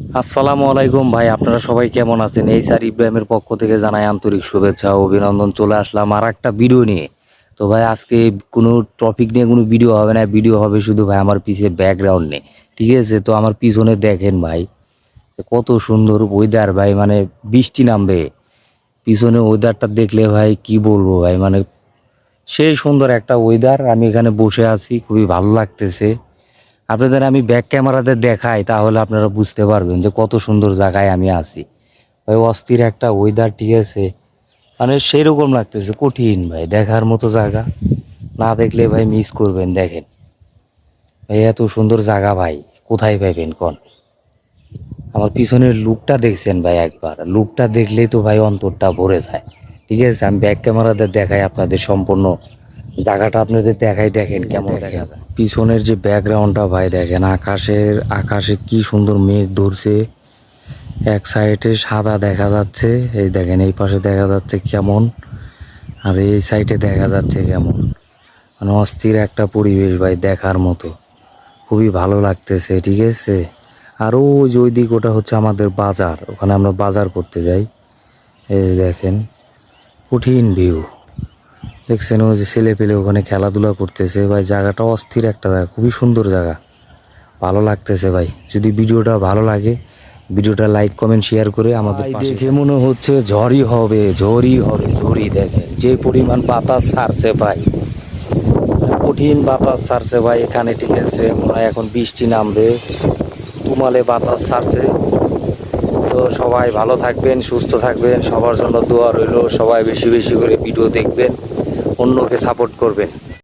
আসসালামু আলাইকুম ভাই, আপনারা সবাই কেমন আছেন? এই স্যার ইব্রাহিমের পক্ষ থেকে জানাই আন্তরিক শুভেচ্ছা ও অভিনন্দন। চলে আসলাম আর একটা ভিডিও নিয়ে। তো ভাই আজকে কোনো টপিক নিয়ে কোনো ভিডিও হবে না, ভিডিও হবে শুধু ভাই আমার পিছে ব্যাকগ্রাউন্ড নিয়ে। ঠিক আছে, তো আমার পিছনে দেখেন ভাই, কত সুন্দর ওয়েদার ভাই, মানে বৃষ্টি নামবে। পিছনে ওয়েদারটা দেখলে ভাই কি বলবো ভাই, মানে সেই সুন্দর একটা ওয়েদার। আমি এখানে বসে আছি, খুবই ভালো লাগতেছে। আপনাদের আমি ব্যাক ক্যামেরাতে দেখাই, তাহলে আপনারা বুঝতে পারবেন যে কত সুন্দর জায়গায় আমি আছি ভাই। অস্থির একটা ওয়েদার, ঠিক আছে, মানে সেই রকম লাগতেছে, কঠিন ভাই, দেখার মতো জায়গা। না দেখলে ভাই মিস করবেন। দেখেন ভাই, এত সুন্দর জায়গা ভাই কোথায় পাবেন কোন? আমার পিছনের লুকটা দেখছেন ভাই? একবার লুকটা দেখলেই তো ভাই অন্তরটা ভরে যায়। ঠিক আছে, আমি ব্যাক ক্যামেরাতে দেখাই আপনাদের সম্পূর্ণ জায়গাটা, আপনাদের দেখাই। দেখেন কেমন দেখা যায় পিছনের যে ব্যাকগ্রাউন্ডটা ভাই, দেখেন আকাশে কি সুন্দর মেঘ ধরছে। এক সাইডে সাদা দেখা যাচ্ছে, এই দেখেন এই পাশে দেখা যাচ্ছে কেমন, আর এই সাইডে দেখা যাচ্ছে কেমন। মানে অস্থির একটা পরিবেশ ভাই, দেখার মতো, খুবই ভালো লাগতেছে। ঠিক আছে, আর ওই যে ওই দিক, ওটা হচ্ছে আমাদের বাজার, ওখানে আমরা বাজার করতে যাই। এই যে দেখেন কঠিন ভিউ দেখছেন, ওই যে ছেলে পেলে ওখানে খেলাধুলা করতেছে ভাই। জায়গাটা অস্থির একটা জায়গা, খুবই সুন্দর জায়গা, ভালো লাগতেছে ভাই। যদি ভিডিওটা ভালো লাগে, ভিডিওটা লাইক কমেন্ট শেয়ার করে আমাদের পাশে। দেখে মনে হচ্ছে ঝড়ই হবে, ঝড়ই হবে, ঝড়ই। দেখেন যে পরিমাণ বাতাস ছাড়ছে ভাই, কঠিন বাতাস ছাড়ছে ভাই এখানে। ঠিক আছে, মনে হয় এখন বৃষ্টি নামবে, তুমালে বাতাস ছাড়ছে। তো সবাই ভালো থাকবেন, সুস্থ থাকবেন, সবার জন্য দোয়া রইল। সবাই বেশি বেশি করে ভিডিও দেখবেন, অন্যকে সাপোর্ট করবেন।